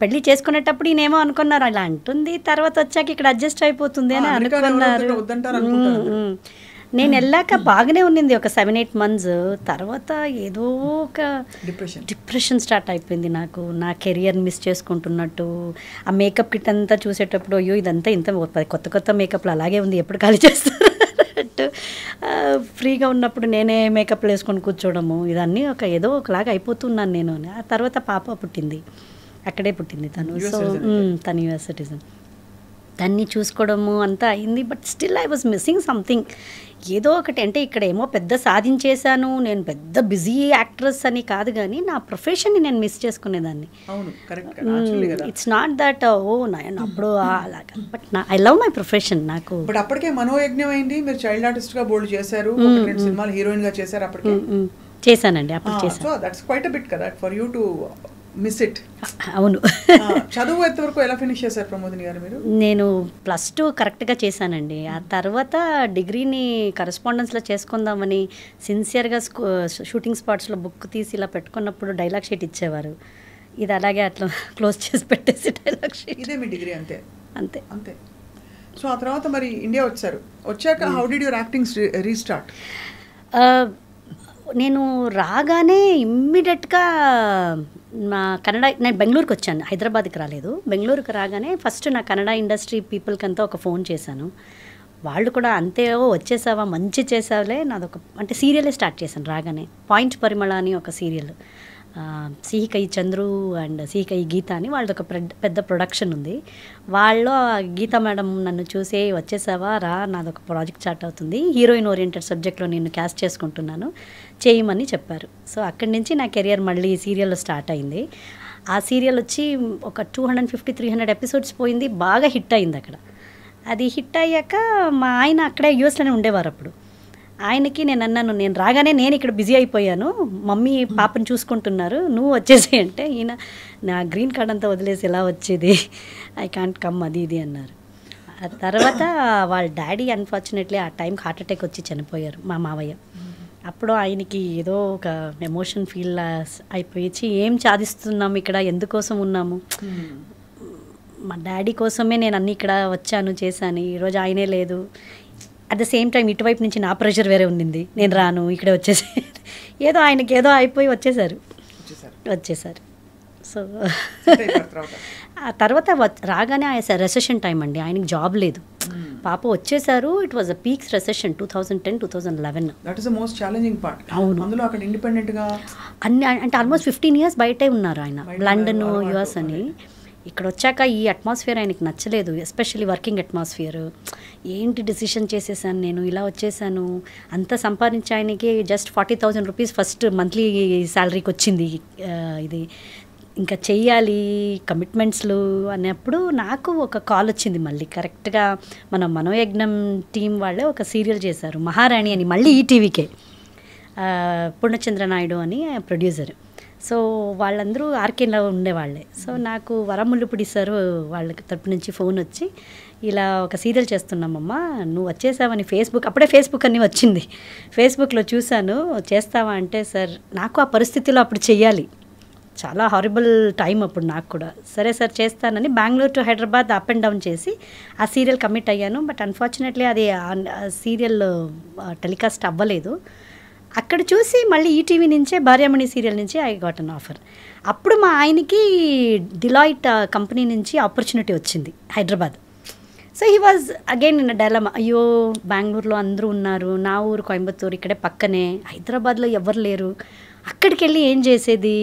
[SPEAKER 3] పెళ్లి చేసుకునేటప్పుడు ఈయనేమో అనుకున్నారు అలా అంటుంది, తర్వాత వచ్చాక ఇక్కడ అడ్జస్ట్ అయిపోతుంది అని అనుకున్నారు. నేను వెళ్ళాక బాగానే ఉన్నింది ఒక 7-8 months, తర్వాత ఏదో ఒక డిప్రెషన్ స్టార్ట్ అయిపోయింది నాకు, నా కెరియర్ మిస్ చేసుకుంటున్నట్టు. ఆ మేకప్ కిట్ అంతా చూసేటప్పుడు అయ్యో ఇదంతా ఇంత కొత్త మేకప్లు అలాగే ఉంది, ఎప్పుడు ఖాళీ చేస్తారు అన్నట్టు. ఫ్రీగా ఉన్నప్పుడు నేనే మేకప్లు వేసుకొని కూర్చోవడము, ఇదన్నీ ఏదో ఒకలాగా అయిపోతున్నాను నేను. ఆ తర్వాత పాప పుట్టింది, అక్కడే పుట్టింది తను. సో తను యూఎస్ సిటిజన్, దాన్ని చూసుకోవడము అంతా అయింది. But still I was missing something, ఏదో ఒకటి. అంటే ఇక్కడ ఏమో పెద్ద సాధించేశాను, నేను పెద్ద బిజీ యాక్ట్రెస్ అని కాదు కానీ నా ప్రొఫెషన్ని నేను మిస్ చేసుకునేదాన్ని. ఇట్స్ నాట్ దట్ అప్పుడు అలాగా, but I love my profession. నాకు
[SPEAKER 2] బట్ అప్పటికే మనోయజ్ఞం అయింది, మీరు చైల్డ్ ఆర్టిస్ట్గా బోల్డ్ చేశారు, 2 సినిమాలు హీరోయిన్గా చేశారు. అప్పటికే
[SPEAKER 3] చేశానండి, అప్పుడు చేశాను.
[SPEAKER 2] So that's quite a bit కదా for you to miss it.
[SPEAKER 3] అవును.
[SPEAKER 2] చదువు ఎంతవరకు ఎలా ఫినిష్ చేశారు ప్రమోదిని గారు మీరు?
[SPEAKER 3] నేను +2 కరెక్ట్గా చేశానండి. ఆ తర్వాత డిగ్రీని కరెస్పాండెన్స్లో చేసుకుందామని సిన్సియర్గా షూటింగ్ స్పాట్స్లో బుక్ తీసి ఇలా పెట్టుకున్నప్పుడు డైలాగ్ షీట్ ఇచ్చేవారు, ఇది అలాగే అట్లా క్లోజ్ చేసి పెట్టేసి డైలాగ్ షీట్.
[SPEAKER 2] ఇదే మీ డిగ్రీ? అంతే
[SPEAKER 3] అంతే
[SPEAKER 2] అంతే. సో ఆ తర్వాత మరి ఇండియా వచ్చాక how did your acting restart?
[SPEAKER 3] నేను రాగానే ఇమ్మీడియట్గా నేను బెంగళూరుకి వచ్చాను, హైదరాబాద్కి రాలేదు. బెంగళూరుకి రాగానే ఫస్ట్ నా కన్నడ ఇండస్ట్రీ పీపుల్కి అంతా ఒక ఫోన్ చేశాను. వాళ్ళు కూడా అంతే వచ్చేసావా, మంచి చేసావులే, అంటే సీరియలే స్టార్ట్ చేశాను రాగానే. పాయింట్ పరిమళ అని ఒక సీరియల్, సిహికై చంద్రు అండ్ సిహికై గీత అని వాళ్ళది ఒక పెద్ద ప్రొడక్షన్ ఉంది. వాళ్ళు గీత మేడం నన్ను చూసి వచ్చేసావా రా, నాదొక ప్రాజెక్ట్ స్టార్ట్ అవుతుంది, హీరోయిన్ ఓరియంటెడ్ సబ్జెక్ట్లో నేను క్యాస్ట్ చేసుకుంటున్నాను, చేయమని చెప్పారు. సో అక్కడి నుంచి నా కెరియర్ మళ్ళీ సీరియల్లో స్టార్ట్ అయింది. ఆ సీరియల్ వచ్చి ఒక 250-300 ఎపిసోడ్స్ పోయింది, బాగా హిట్ అయింది అక్కడ. అది హిట్ అయ్యాక మా ఆయన అక్కడే యూఎస్లోనే ఉండేవారు. అప్పుడు ఆయనకి నేను అన్నాను, నేను రాగానే నేను ఇక్కడ బిజీ అయిపోయాను, మమ్మీ పాపని చూసుకుంటున్నారు, నువ్వు వచ్చేసి అంటే ఈయన నా గ్రీన్ కార్డ్ అంతా వదిలేసి ఎలా వచ్చేది, ఐ కాంట్ కమ్ అది ఇది అన్నారు. ఆ తర్వాత వాళ్ళ డాడీ అన్ఫార్చునేట్లీ ఆ టైంకి హార్ట్ అటాక్ వచ్చి చనిపోయారు, మా మావయ్య. అప్పుడు ఆయనకి ఏదో ఒక ఎమోషన్ ఫీల్ అయిపోయి, ఏం సాధిస్తున్నాము ఇక్కడ, ఎందుకోసం ఉన్నాము, మా డాడీ కోసమే నేను అన్నీ ఇక్కడ వచ్చాను చేశాను, ఈరోజు ఆయనే లేదు. అట్ ద సేమ్ టైం ఇటువైపు నుంచి నా ప్రెషర్ వేరే ఉండింది, నేను రాను ఇక్కడే వచ్చేసి ఏదో ఆయనకి ఏదో అయిపోయి వచ్చేసారు. సో ఆ తర్వాత రాగానే రెసెషన్ టైం అండి, ఆయనకి జాబ్ లేదు, పాప వచ్చేసారు. It was a peaks recession 2010-2011.
[SPEAKER 2] That is the most challenging part.
[SPEAKER 3] అవును,
[SPEAKER 2] అందులో అక్కడ ఇండిపెండెంట్గా
[SPEAKER 3] అన్ని అంటే ఆల్మోస్ట్ 15 years బయటే ఉన్నారు ఆయన, లండన్ యుఎస్ అని. ఇక్కడ వచ్చాక ఈ అట్మాస్ఫియర్ ఆయనకి నచ్చలేదు, ఎస్పెషల్లీ వర్కింగ్ అట్మాస్ఫియర్. ఏంటి డిసిషన్ చేసేసాను నేను, ఇలా వచ్చేసాను, అంతా సంపాదించి ఆయనకి జస్ట్ 40,000 రూపీస్ ఫస్ట్ మంత్లీ శాలరీకి వచ్చింది. ఇది ఇంకా చెయ్యాలి కమిట్మెంట్స్లు అన్నప్పుడు నాకు ఒక కాల్ వచ్చింది మళ్ళీ కరెక్ట్గా మన మనోయజ్ఞం టీం వాళ్ళే ఒక సీరియల్ చేశారు మహారాణి అని, మళ్ళీ ఈటీవీకే. పూర్ణచంద్ర నాయుడు అని ప్రొడ్యూసర్. సో వాళ్ళందరూ ఆర్కేలో ఉండేవాళ్ళే. సో నాకు వరముల్లుపుడి సార్ వాళ్ళ తరపు నుంచి ఫోన్ వచ్చి, ఇలా ఒక సీరియల్ చేస్తున్నామమ్మా, నువ్వు వచ్చేసావని అప్పుడే ఫేస్బుక్ అన్నీ వచ్చింది, ఫేస్బుక్లో చూశాను, చేస్తావా అంటే, సార్ నాకు ఆ పరిస్థితిలో అప్పుడు చెయ్యాలి, చాలా హారిబుల్ టైం అప్పుడు నాకు కూడా. సరే సార్ చేస్తానని Bengaluru to Hyderabad up and down చేసి ఆ సీరియల్ కమిట్ అయ్యాను. బట్ అన్ఫార్చునేట్లీ అది సీరియల్ టెలికాస్ట్ అవ్వలేదు. అక్కడ చూసి మళ్ళీ ఈటీవీ నుంచే భార్యామణి సీరియల్ నుంచి ఐ గాట్ అన్ ఆఫర్. అప్పుడు మా ఆయనకి డిలాయిట్ కంపెనీ నుంచి ఆపర్చునిటీ వచ్చింది Hyderabad. So he was again in dilemma, అయ్యో బెంగళూరులో అందరూ ఉన్నారు, నా ఊరు కోయంబత్తూరు ఇక్కడే పక్కనే, హైదరాబాద్లో ఎవరు లేరు, అక్కడికి వెళ్ళి ఏం చేసేది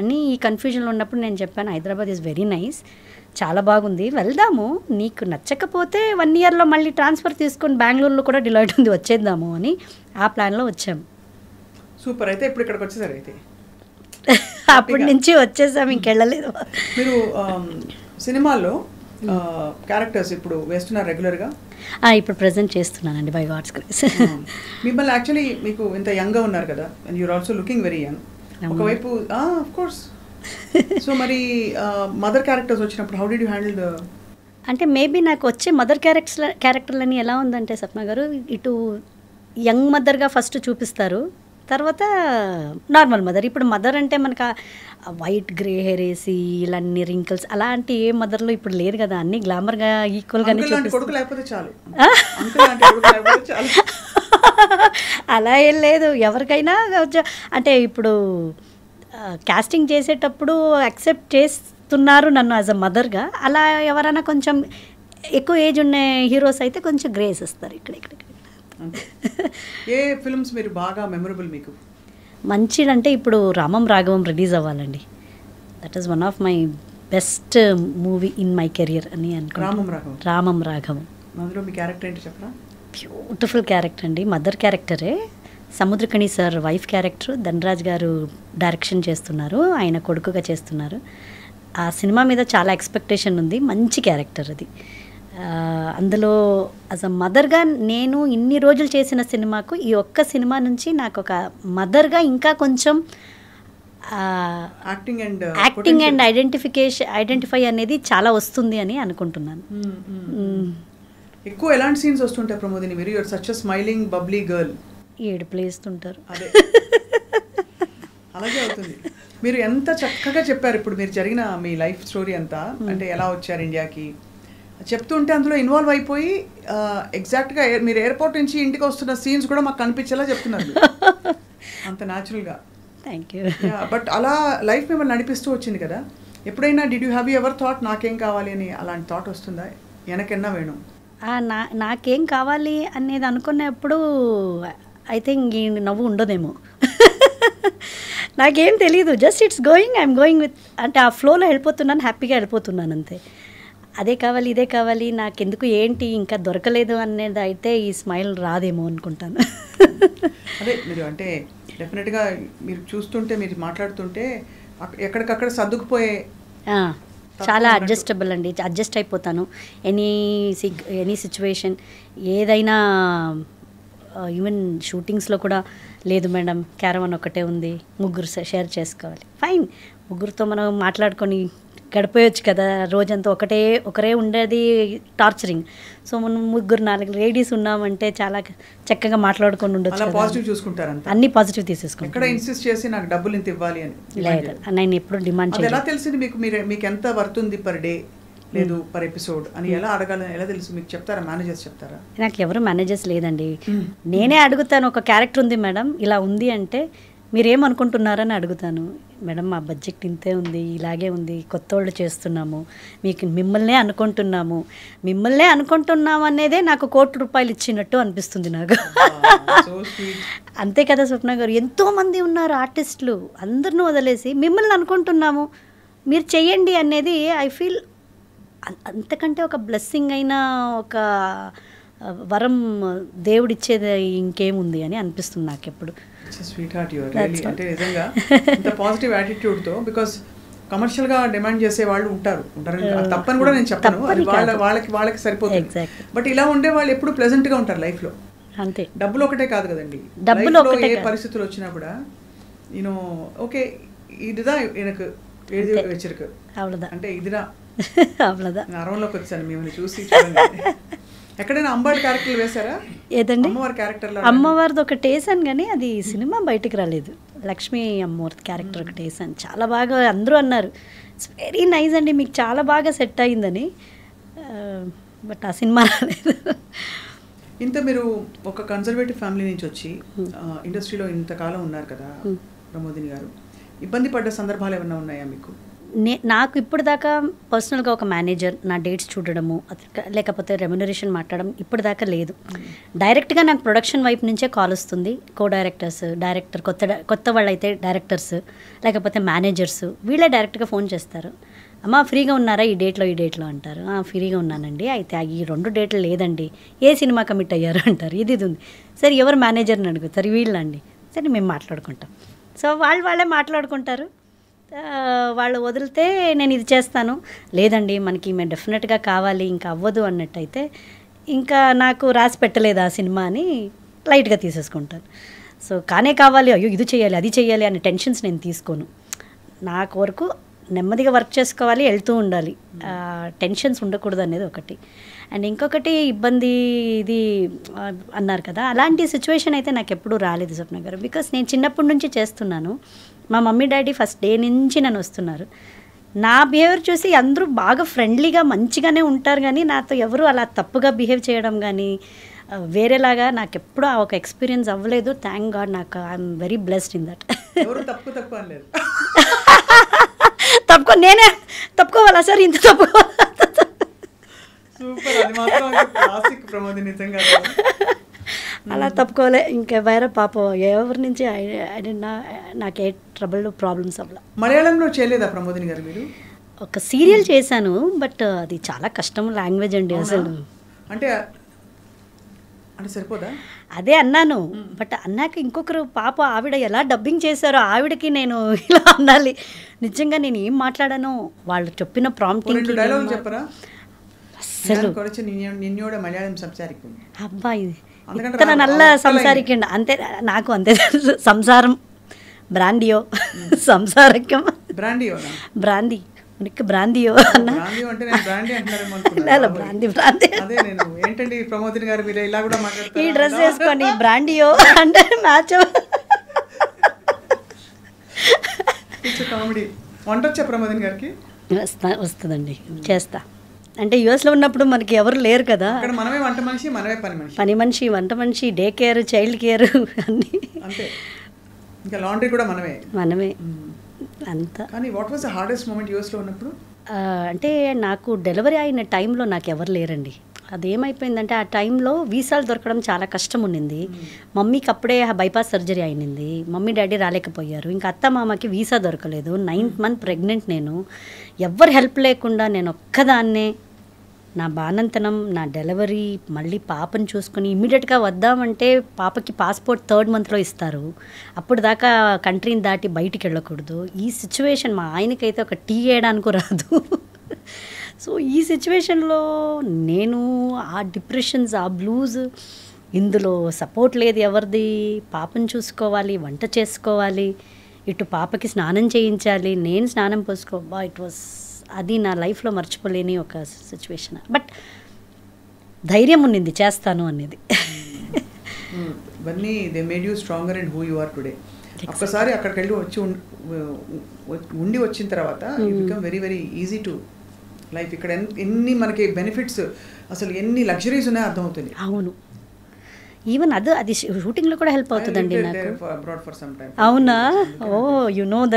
[SPEAKER 3] అని ఈ కన్ఫ్యూజన్లో ఉన్నప్పుడు నేను చెప్పాను, హైదరాబాద్ ఈజ్ వెరీ నైస్, చాలా బాగుంది, వెళ్దాము, నీకు నచ్చకపోతే 1 yearలో మళ్ళీ ట్రాన్స్ఫర్ తీసుకొని బెంగళూరులో కూడా డిలాయిట్ ఉంది, వచ్చేద్దాము అని ఆ ప్లాన్లో వచ్చాము.
[SPEAKER 2] సూపర్. అయితే ఇప్పుడు ఇక్కడికి వచ్చేసారు. అయితే
[SPEAKER 3] అప్పటి నుంచి వచ్చేసాము, ఇంకెళ్ళలేదు.
[SPEAKER 2] మీరు సినిమాల్లో క్యారెక్టర్స్ ఇప్పుడు వేస్తున్నారు రెగ్యులర్గా?
[SPEAKER 3] ఇప్పుడు ప్రజెంట్ చేస్తున్నానండి, బై గాడ్స్ గ్రేస్.
[SPEAKER 2] మిమ్మల్ని యాక్చువల్లీ మీకు ఇంత యంగ్గా ఉన్నారు కదా, and you're also looking very young. ఒకవైపు ఆఫ్ కోర్స్. సో మరి మదర్ క్యారెక్టర్స్ వచ్చినప్పుడు how did you handle the?
[SPEAKER 3] అంటే మేబీ నాకు వచ్చే మదర్ క్యారెక్టర్లని ఎలా ఉందంటే స్వప్న గారు, ఇటు యంగ్ మదర్గా ఫస్ట్ చూపిస్తారు, తర్వాత నార్మల్ మదర్. ఇప్పుడు మదర్ అంటే మనకు వైట్ గ్రే హెయిర్ వేసి ఇలాంటి రింకిల్స్ అలాంటి ఏ మదర్లో ఇప్పుడు లేదు కదా, అన్ని గ్లామర్గా ఈక్వల్గానే అలా ఏం లేదు. ఎవరికైనా అంటే ఇప్పుడు కాస్టింగ్ చేసేటప్పుడు యాక్సెప్ట్ చేస్తున్నారు నన్ను యాజ్ అ మదర్గా. అలా ఎవరైనా కొంచెం ఎక్కువ ఏజ్ ఉన్న హీరోస్ అయితే కొంచెం గ్రేస్ ఇస్తారు ఇక్కడ.
[SPEAKER 2] ఏ ఫిల్మ్స్ మీరు బాగా మెమరబుల్ మీకు?
[SPEAKER 3] మంచిదంటే ఇప్పుడు రామం రాఘవం రిలీజ్ అవ్వాలండి. That is one of my best movie in my career అని అనుకుంటున్నాను. రామం రాఘవం.
[SPEAKER 2] అందులో మీ క్యారెక్టర్ ఏంటి చెప్పరా?
[SPEAKER 3] బ్యూటిఫుల్ క్యారెక్టర్ అండి, మదర్ క్యారెక్టరే. Samuthirakani sir wife character, Dhanraj garu direction చేస్తున్నారు, ఆయన కొడుకుగా చేస్తున్నారు. ఆ సినిమా మీద చాలా ఎక్స్పెక్టేషన్ ఉంది, మంచి క్యారెక్టర్ అది. అందులో యాజ్ అ మదర్గా నేను ఇన్ని రోజులు చేసిన సినిమాకు ఈ ఒక్క సినిమా నుంచి నాకు ఒక మదర్గా ఇంకా కొంచెం యాక్టింగ్ అండ్ ఐడెంటిఫై అనేది చాలా వస్తుంది అని అనుకుంటున్నాను.
[SPEAKER 2] ఎక్కువ ఎలాంటి సీన్స్ వస్తుంటాయి ప్రమోదిని? మీరు you're such a smiling bubbly girl.
[SPEAKER 3] ఏడుపులు వేస్తుంటారు.
[SPEAKER 2] అదే అలాగే అవుతుంది. మీరు ఎంత చక్కగా చెప్పారు ఇప్పుడు మీరు జరిగిన మీ లైఫ్ స్టోరీ అంతా, అంటే ఎలా వచ్చారు ఇండియాకి చెప్తుంటే అందులో ఇన్వాల్వ్ అయిపోయి ఎగ్జాక్ట్గా మీరు ఎయిర్పోర్ట్ నుంచి ఇంటికి వస్తున్న సీన్స్ కూడా మాకు కనిపించేలా చెప్తున్నారు అంత న్యాచురల్గా.
[SPEAKER 3] Thank you.
[SPEAKER 2] బట్ అలా లైఫ్ మిమ్మల్ని నడిపిస్తూ వచ్చింది కదా, ఎప్పుడైనా did you have you ever thought నాకేం కావాలి అని అలాంటి థాట్ వస్తుందా? వెనకెన్నా వేణు
[SPEAKER 3] నాకేం కావాలి అనేది అనుకున్నప్పుడు ఐ థింక్ ఈ నవ్వు ఉండదేమో. నాకేం తెలీదు, just it's going, I'm going with, అంటే ఆ ఫ్లోలో వెళ్ళిపోతున్నాను, హ్యాపీగా వెళ్ళిపోతున్నాను అంతే. అదే కావాలి ఇదే కావాలి నాకెందుకు ఏంటి ఇంకా దొరకలేదు అనేది అయితే ఈ స్మైల్ రాదేమో అనుకుంటాను.
[SPEAKER 2] అదే మీరు అంటే డెఫినెట్గా మీరు చూస్తుంటే మీరు మాట్లాడుతుంటే ఎక్కడికక్కడ సర్దుకుపోయే
[SPEAKER 3] చాలా అడ్జస్టబుల్ అండి, అడ్జస్ట్ అయిపోతాను. ఎనీ సిచ్యువేషన్ ఏదైనా. ఈవెన్ షూటింగ్స్లో కూడా లేదు మేడం క్యారవాన్ ఒకటే ఉంది, ముగ్గురు షేర్ చేసుకోవాలి, ఫైన్, ముగ్గురితో మనం మాట్లాడుకొని గడిపోయచ్చు కదా, రోజంతా ఒకరే ఉండేది టార్చరింగ్. సో మనం 3-4 లేడీస్ ఉన్నామంటే చాలా చక్కగా మాట్లాడుకొని ఉండొచ్చు.
[SPEAKER 2] పాజిటివ్ చూసుకుంటారు, అన్ని
[SPEAKER 3] పాజిటివ్ తీసేసుకుంటారు.
[SPEAKER 2] ఎక్కడ ఇన్సిస్ట్ చేసి నాకు డబ్బులు ఇంత ఇవ్వాలి అని
[SPEAKER 3] లేదు, నేను ఎప్పుడు డిమాండ్ చేయలేదు.
[SPEAKER 2] ఎలా తెలిసింది మీకు? మీకు ఎంత వర్త్ ఉంది పర్ డే లేదు పర్ ఎపిసోడ్ అని ఎలా అడగాలని ఎలా తెలుసు మీకు? చెప్తారా మేనేజర్స్ చెప్తారా?
[SPEAKER 3] నాకు ఎవరు మేనేజర్స్ లేదండి, నేనే అడుగుతాను. ఒక క్యారెక్టర్ ఉంది మేడం ఇలా ఉంది అంటే మీరేమనుకుంటున్నారని అడుగుతాను. మేడం మా బడ్జెట్ ఇంతే ఉంది, ఇలాగే ఉంది, కొత్త వాళ్ళు చేస్తున్నాము, మిమ్మల్నే అనుకుంటున్నాము అనేదే నాకు ₹1,00,00,000 ఇచ్చినట్టు అనిపిస్తుంది నాకు. అంతే కదా స్వప్న గారు, ఎంతోమంది ఉన్నారు ఆర్టిస్టులు, అందరిని వదిలేసి మిమ్మల్ని అనుకుంటున్నాము, మీరు చెయ్యండి అనేది ఐ ఫీల్ అంతకంటే ఒక బ్లెస్సింగ్ అయినా ఒక వరం దేవుడిచ్చేది ఇంకేముంది అని అనిపిస్తుంది నాకు ఎప్పుడు.
[SPEAKER 2] Sweet heart your really. అంటే నిజంగా ఇంత పాజిటివ్ యాటిట్యూడ్తో, బికాస్ కమర్షియల్గా డిమాండ్ చేసే వాళ్ళు ఉంటారని తప్పని కూడా నేను చెప్పను, అది వాళ్ళకి సరిపోతుంది. బట్ ఇలా ఉండే వాళ్ళు ఎప్పుడు ప్లెజెంట్గా ఉంటారు లైఫ్లో.
[SPEAKER 3] అంతే,
[SPEAKER 2] డబ్బులు ఒకటే కాదు కదండి,
[SPEAKER 3] డబ్బులు ఒకటే
[SPEAKER 2] ఏ పరిస్థితులు వచ్చినా కూడా నేను ఓకే ఇదిదా எனக்கு எழுதி வச்சிருக்கு అంటే ఇదిరా
[SPEAKER 3] అవ్వదా
[SPEAKER 2] అరవంలోకి వచ్చాను మిమ్మల్ని చూసి. ఎక్కడైనా అమ్మవారి క్యారెక్టర్లు వేశారా?
[SPEAKER 3] ఏదండి,
[SPEAKER 2] అమ్మవారి క్యారెక్టర్లో
[SPEAKER 3] అమ్మవారిది ఒకటి వేసాను కానీ అది సినిమా బయటికి రాలేదు. లక్ష్మీ అమ్మవారి క్యారెక్టర్ ఒకటి వేసాను, చాలా బాగా అందరూ అన్నారు ఇట్స్ వెరీ నైస్ అండి, మీకు చాలా బాగా సెట్ అయిందని. బట్ ఆ సినిమా రాలేదు.
[SPEAKER 2] ఇంత మీరు ఒక కన్జర్వేటివ్ ఫ్యామిలీ నుంచి వచ్చి ఇండస్ట్రీలో ఇంతకాలం ఉన్నారు కదా ప్రమోదిని గారు, ఇబ్బంది పడ్డ సందర్భాలు ఏమైనా ఉన్నాయా మీకు?
[SPEAKER 3] నాకు ఇప్పుడు దాకా పర్సనల్గా ఒక మేనేజర్ నా డేట్స్ చూడడము లేకపోతే రెమ్యునరేషన్ మాట్లాడడం ఇప్పుడు దాకా లేదు. డైరెక్ట్గా నాకు ప్రొడక్షన్ వైపు నుంచే కాల్ వస్తుంది. డైరెక్టర్ కొత్త వాళ్ళు అయితే డైరెక్టర్స్ లేకపోతే మేనేజర్స్ వీళ్ళే డైరెక్ట్గా ఫోన్ చేస్తారు. అమ్మ ఫ్రీగా ఉన్నారా ఈ డేట్లో అంటారు. ఫ్రీగా ఉన్నానండి, అయితే ఈ 2 డేట్లు లేదండి, ఏ సినిమా కమిట్ అయ్యారు అంటారు. ఇది ఉంది. సరే ఎవరు మేనేజర్ని అడుగుతారు, వీళ్ళండి. సరే మేము మాట్లాడుకుంటాం. సో వాళ్ళే మాట్లాడుకుంటారు. వాళ్ళు వదిలితే నేను ఇది చేస్తాను, లేదండి మనకి మేము డెఫినెట్గా కావాలి ఇంకా అవ్వదు అన్నట్టయితే ఇంకా నాకు రాసి పెట్టలేదు ఆ సినిమా అని లైట్గా తీసేసుకుంటాను. సో కానే కావాలి, అయ్యో ఇది చేయాలి అది చేయాలి అనే టెన్షన్స్ నేను తీసుకోను. నాకు వరకు నెమ్మదిగా వర్క్ చేసుకోవాలి, వెళ్తూ ఉండాలి, టెన్షన్స్ ఉండకూడదు అనేది ఒకటి. అండ్ ఇంకొకటి ఇబ్బంది ఇది అన్నారు కదా, అలాంటి సిచ్యువేషన్ అయితే నాకు ఎప్పుడూ రాలేదు స్వప్న గారు. బికాస్ నేను చిన్నప్పటి నుంచి చేస్తున్నాను. మా మమ్మీ డాడీ ఫస్ట్ డే నుంచి నన్ను వస్తున్నారు. నా బిహేవియర్ చూసి అందరూ బాగా ఫ్రెండ్లీగా మంచిగానే ఉంటారు, కానీ నాతో ఎవరు అలా తప్పుగా బిహేవ్ చేయడం కానీ వేరేలాగా నాకు ఎప్పుడూ ఆ ఒక ఎక్స్పీరియన్స్ అవ్వలేదు. థ్యాంక్ గాడ్, నాకు I'm very blessed in that. నేనే తప్పుకోవాలా సార్, ఇంత తప్పుకోవాలా? అలా తప్పుకోలే, ఇంకా వేరే పాపం ఎవరి నుంచి నాకే ట్రబుల్ ప్రాబ్లమ్స్ అవ్వలే.
[SPEAKER 2] మలయాళంలో చేయలేదా ప్రమోదిని గారు మీరు?
[SPEAKER 3] ఒక సీరియల్ చేశాను, బట్ అది చాలా కష్టం లాంగ్వేజ్ అండి అసలు.
[SPEAKER 2] అంటే సరిపోదా?
[SPEAKER 3] అదే అన్నాను, బట్ అన్నాక ఇంకొకరు పాప ఆవిడ ఎలా డబ్బింగ్ చేశారో ఆవిడకి నేను ఇలా అనాలి. నిజంగా నేను ఏం మాట్లాడానో వాళ్ళు చెప్పిన ప్రాంప్టింగ్
[SPEAKER 2] చెప్పరా?
[SPEAKER 3] అసలు
[SPEAKER 2] మలయాళం సంసారిക്കും
[SPEAKER 3] అబ్బాయి ఇతన నల్ల సంసారికండి అంతే, నాకు అంతే తెలుసు. సంసారం బ్రాండియో, సంసారకం బ్రాందీ ఉనికి బ్రాందియో అన్న బ్రాంది
[SPEAKER 2] ఏంటండి ప్రమోదిని గారు మీరు ఇలా కూడా మాట్లాడతారు?
[SPEAKER 3] ఈ డ్రెస్ వేసుకొని బ్రాండియో అంటే మ్యాచ్.
[SPEAKER 2] కామెడీ. వంట వచ్చా ప్రమోదిని గారికి?
[SPEAKER 3] వస్తుందండి, చేస్తా. అంటే యుఎస్లో ఉన్నప్పుడు మనకి ఎవరు లేరు కదా,
[SPEAKER 2] మనమే వంట మనిషి, మనమే
[SPEAKER 3] పని మనిషి, వంట మనిషి, డే కేర్, చైల్డ్ కేర్ అన్నీ
[SPEAKER 2] అంతే. ఇంకా లాండ్రీ కూడా మనమే
[SPEAKER 3] అంతా.
[SPEAKER 2] కానీ what was the hardest moment యూఎస్లో ఉన్నప్పుడు?
[SPEAKER 3] అంటే నాకు డెలివరీ అయిన టైంలో నాకు ఎవరు లేరండి. అదేమైపోయిందంటే ఆ టైంలో వీసాలు దొరకడం చాలా కష్టం ఉండింది. మమ్మీకి అప్పుడే బైపాస్ సర్జరీ అయినింది, మమ్మీ డాడీ రాలేకపోయారు. ఇంకా అత్త మామకి వీసా దొరకలేదు. 9th month ప్రెగ్నెంట్ నేను. ఎవ్వరు హెల్ప్ లేకుండా నేను ఒక్కదాన్నే నా బానంతనం, నా డెలివరీ, మళ్ళీ పాపను చూసుకొని ఇమ్మీడియట్గా వద్దామంటే పాపకి పాస్పోర్ట్ 3rd monthలో ఇస్తారు. అప్పుడు దాకా కంట్రీని దాటి బయటికి వెళ్ళకూడదు. ఈ సిచ్యువేషన్ మా ఆయనకైతే ఒక టీ వేయడానికి రాదు. సో ఈ సిచ్యువేషన్లో నేను ఆ డిప్రెషన్స్, ఆ బ్లూస్, ఇందులో సపోర్ట్ లేదు ఎవరిది. పాపను చూసుకోవాలి, వంట చేసుకోవాలి, ఇటు పాపకి స్నానం చేయించాలి, నేను స్నానం పోసుకోబా. ఇట్ వాస్ అది నా లైఫ్లో మర్చిపోలేని ఒక సిచ్యువేషన్. బట్ ధైర్యం ఉన్నింది చేస్తాను అనేది.
[SPEAKER 2] ఇవన్నీ they made you stronger and who you are today. ఒక్కసారి అక్కడికి వెళ్ళి వచ్చిన తర్వాత you become very very easy to life. ఇక్కడ ఎన్ని మనకి బెనిఫిట్స్, అసలు ఎన్ని లగ్జరీస్ ఉన్నాయో అర్థమవుతుంది.
[SPEAKER 3] అవును, ఈవెన్ అది షూటింగ్లో కూడా హెల్ప్ అవుతుందండి నాకు. అవునా? ఓ యు నో ద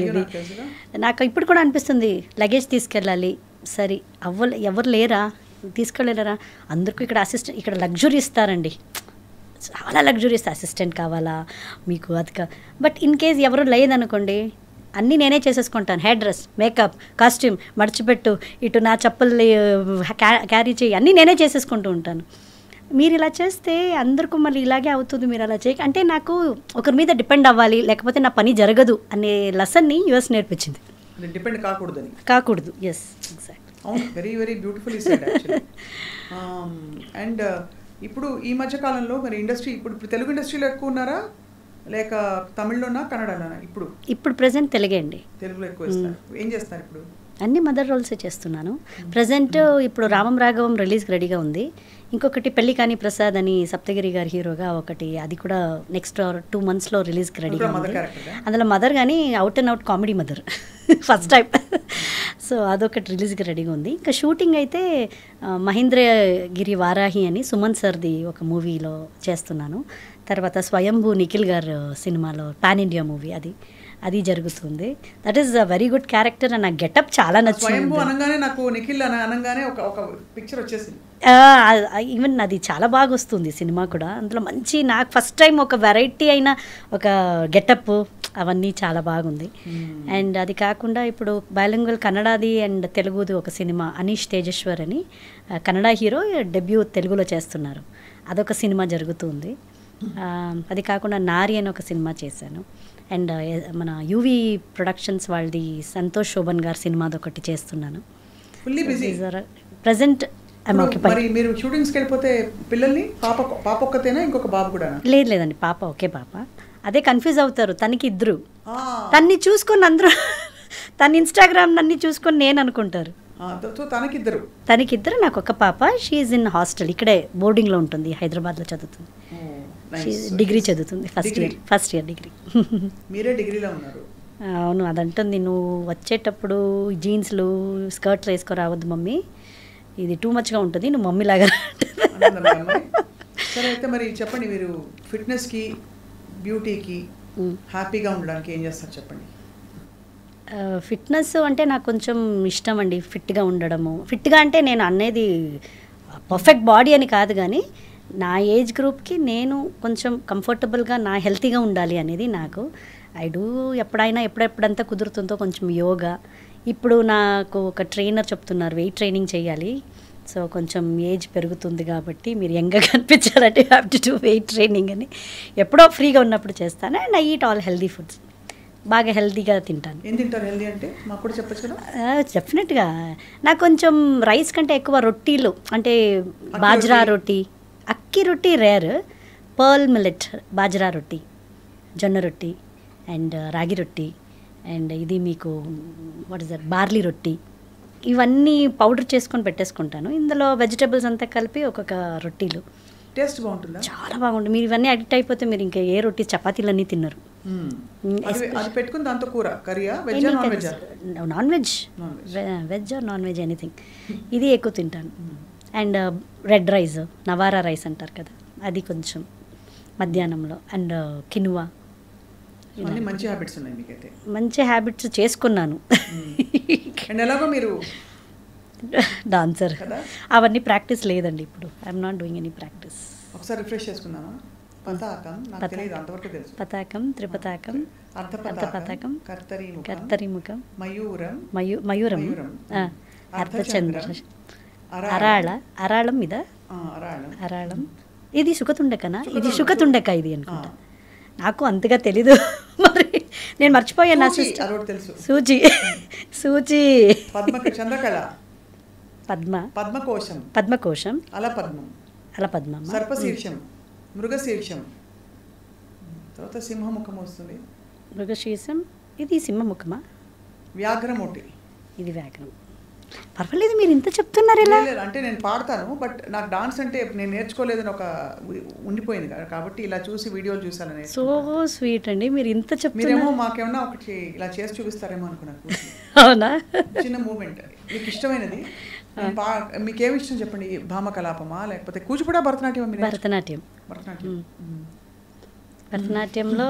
[SPEAKER 3] ఇది. నాకు ఇప్పుడు కూడా అనిపిస్తుంది లగేజ్ తీసుకెళ్ళాలి, సరే ఎవరు లేరా, తీసుకెళ్ళలేరా? అందరికీ ఇక్కడ అసిస్టెంట్, ఇక్కడ లగ్జరీ ఇస్తారండి, చాలా లగ్జరీ ఇస్తారు. అసిస్టెంట్ కావాలా మీకు అది బట్ ఇన్ కేస్ ఎవరు లేదనుకోండి, అన్నీ నేనే చేసేసుకుంటాను. హెయిర్ డ్రెస్, మేకప్, కాస్ట్యూమ్, మర్చిపెట్టు, ఇటు నా చెప్పులు క్యారీ చేయి, అన్నీ నేనే చేసేసుకుంటూ ఉంటాను. మీరు ఇలా చేస్తే అందరికీ మళ్ళీ ఇలాగే అవుతుంది, మీరు అలా చేయక అంటే నాకు ఒకరి మీద డిపెండ్ అవ్వాలి లేకపోతే నా పని జరగదు అనే లెసన్ని యూఎస్ నేర్పించింది.
[SPEAKER 2] డిపెండ్ కాకూడదని.
[SPEAKER 3] కాకూడదు. Yes, exact.
[SPEAKER 2] అవును, very very beautifully said actually. And ఇప్పుడు ఈ మధ్య కాలంలో మరి ఇండస్ట్రీ ఇప్పుడు తెలుగు ఇండస్ట్రీలో ఎక్కువ ఉన్నారా లేక తమిళ్లోనా కన్నడలోనా?
[SPEAKER 3] ఇప్పుడు ప్రెసెంట్ తెలుగే అండి.
[SPEAKER 2] తెలుగులో ఎక్కువ వేస్తారు. ఏం చేస్తారు ఇప్పుడు?
[SPEAKER 3] అన్ని మదర్ రోల్సే చేస్తున్నాను ప్రజెంట్. ఇప్పుడు రామం రాఘవం రిలీజ్కి రెడీగా ఉంది. ఇంకొకటి పెళ్లి కాని ప్రసాద్ అని సప్తగిరి గారి హీరోగా ఒకటి, అది కూడా నెక్స్ట్ 2 monthsలో రిలీజ్కి రెడీగా ఉంది. అందులో మదర్ కానీ out and out comedy mother first time. So అదొకటి రిలీజ్కి రెడీగా ఉంది. ఇంకా షూటింగ్ అయితే మహేంద్రగిరి వారాహి అని సుమన్ సర్ది ఒక మూవీలో చేస్తున్నాను. తర్వాత స్వయంభూ నిఖిల్ గారు సినిమాలో పాన్ ఇండియా మూవీ అది జరుగుతుంది. That is a very good character and నా గెటప్ చాలా నచ్చింది.
[SPEAKER 2] నాకు నిఖిల్ అనగానే ఒక పిక్చర్ వచ్చేసింది.
[SPEAKER 3] ఈవెన్ అది చాలా బాగా వస్తుంది సినిమా కూడా. అందులో మంచి నాకు ఫస్ట్ టైం ఒక వెరైటీ అయిన ఒక గెటప్ అవన్నీ చాలా బాగుంది. అండ్ అది కాకుండా ఇప్పుడు బైలింగ్వల్ కన్నడది అండ్ తెలుగుది ఒక సినిమా అనీష్ తేజేశ్వర్ అని కన్నడ హీరో డెబ్యూ తెలుగులో చేస్తున్నారు. అదొక సినిమా జరుగుతుంది. అది కాకుండా నారి అని ఒక సినిమా చేశాను. అండ్ మన యూవి ప్రొడక్షన్స్ వాళ్ళది సంతోష్ శోభన్ గారి సినిమాది ఒకటి చేస్తున్నాను. ప్రజెంట్
[SPEAKER 2] మీరు షూటింగ్స్కి వెళ్ళిపోతే పిల్లల్ని పాప ఒక్కతేనా ఇంకొక బాబు కూడా?
[SPEAKER 3] లేదండి, పాప ఒకే పాప. అదే కన్ఫ్యూజ్ అవుతారు. తనకి ఇద్దరు, తన్ని చూసుకొని అందరూ తన ఇన్స్టాగ్రామ్ అన్ని చూసుకొని నేను అనుకుంటారు. తనకిద్దరు, నాకు ఒక పాప. షీఈ్ ఇన్ హాస్టల్, ఇక్కడే బోర్డింగ్లో ఉంటుంది, హైదరాబాద్లో చదువుతుంది. డిగ్రీ చదువుతుంది, ఫస్ట్ ఇయర్ డిగ్రీ.
[SPEAKER 2] మీరే డిగ్రీలో ఉన్నారు?
[SPEAKER 3] అవును, అదంటుంది నువ్వు వచ్చేటప్పుడు జీన్స్లు స్కర్ట్లు వేసుకురావద్దు మమ్మీ, ఇది టూ మచ్గా ఉంటుంది, నువ్వు మమ్మీ లాగా.
[SPEAKER 2] సరే, అయితే మరి చెప్పండి, మీరు ఫిట్నెస్కి బ్యూటీకి హ్యాపీగా ఉండడానికి ఏం చేస్తారు చెప్పండి.
[SPEAKER 3] ఫిట్నెస్ అంటే నాకు కొంచెం ఇష్టం అండి, ఫిట్గా ఉండడము. ఫిట్గా అంటే నేను అనేది పర్ఫెక్ట్ బాడీ అని కాదు, కానీ నా ఏజ్ గ్రూప్కి నేను కొంచెం కంఫర్టబుల్గా నా హెల్తీగా ఉండాలి అనేది నాకు. ఎప్పుడెప్పుడంతా కుదురుతుందో కొంచెం యోగా. ఇప్పుడు నాకు ఒక ట్రైనర్ చెప్తున్నారు వెయిట్ ట్రైనింగ్ చేయాలి, సో కొంచెం ఏజ్ పెరుగుతుంది కాబట్టి మీరు యంగ్గా కనిపించాలంటే have to do weight training అని. ఎప్పుడో ఫ్రీగా ఉన్నప్పుడు చేస్తాను. And I eat all healthy foods, బాగా హెల్తీగా తింటాను.
[SPEAKER 2] ఏం తింటారు హెల్దీ అంటే మాకు కూడా చెప్పచ్చు కదా?
[SPEAKER 3] డెఫినెట్గా నాకు కొంచెం రైస్ కంటే ఎక్కువ రొట్టీలు, అంటే బాజ్రా రొట్టి, అక్కి రొట్టి రేర్, పర్ల్ మిల్లెట్ బాజ్రా రొట్టి, జొన్న రొట్టి అండ్ రాగి రొట్టి అండ్ ఇది మీకు వాట్ ఇస్ దట్ బార్లీ రొట్టి, ఇవన్నీ పౌడర్ చేసుకొని పెట్టేసుకుంటాను. ఇందులో వెజిటబుల్స్ అంతా కలిపి ఒక్కొక్క రొట్టీలు.
[SPEAKER 2] టేస్ట్ బాగుంటుంది,
[SPEAKER 3] చాలా బాగుంటుంది. మీరు ఇవన్నీ అడిక్ట్ అయిపోతే మీరు ఇంకా ఏ రొట్టి చపాతీలు అన్నీ తిన్నారు.
[SPEAKER 2] పెట్టుకుని దాంతో కూర కర్రీయా,
[SPEAKER 3] non veg, veg or non veg anything, ఇది ఎక్కువ తింటాను. And red rice, Navara rice అంటారు కదా, అది కొంచెం మధ్యాహ్నంలో. And quinoa.
[SPEAKER 2] మంచి హ్యాబిట్స్ ఉన్నాయి మీకైతే.
[SPEAKER 3] మంచి హ్యాబిట్స్ చేసుకున్నాను.
[SPEAKER 2] అండ్ ఎలాగో మీరు
[SPEAKER 3] డాన్సర్, అవన్నీ ప్రాక్టీస్ లేదండి ఇప్పుడు. I'm not doing any practice.
[SPEAKER 2] ఒకసారి రిఫ్రెష్ చేసుకుందామా?
[SPEAKER 3] పతాకం, త్రిపతాకం, అర్ధపతాకం, కర్తరిముఖం, మయూరం, అర్ధచంద్ర, అరాళం మీద అరాళం. ఇది సుఖతుండకనా? ఇది సుఖతుండక ఇది అనుకుంటా, నాకు అంతగా తెలీదు. మరి నేను మర్చిపోయాను. నా సూచి, సూచి,
[SPEAKER 2] చంద్రకళ,
[SPEAKER 3] పద్మకోశం,
[SPEAKER 2] అలపద్మం, సర్పశీర్షం, మృగశీర్షం, తర్వాత సింహముఖం వస్తుంది.
[SPEAKER 3] మృగశీర్షం, ఇది సింహముఖమా?
[SPEAKER 2] వ్యాఘ్రమూటి,
[SPEAKER 3] ఇది వ్యాఘ్రం. పర్వాలేదు, మీరు ఇంత చెప్తున్నారు. ఎలా
[SPEAKER 2] అంటే నేను పాడతాను, బట్ నాకు డాన్స్ అంటే నేను నేర్చుకోలేదని ఒక ఉండిపోయింది కాబట్టి ఇలా చూసి వీడియోలు చూసాను.
[SPEAKER 3] సో స్వీట్ అండి, మీరు ఇంత
[SPEAKER 2] చెప్తారేమో, మాకేమన్నా ఒకటి ఇలా చేసి చూపిస్తారేమో అనుకున్నాను.
[SPEAKER 3] అవునా?
[SPEAKER 2] చిన్న మూమెంట్ మీకు ఇష్టమైనది, మీకేమి ఇష్టం చెప్పండి? భామ కలాపమా లేకపోతే కూచిపూడా, భరతనాట్యం?
[SPEAKER 3] భరతనాట్యంలో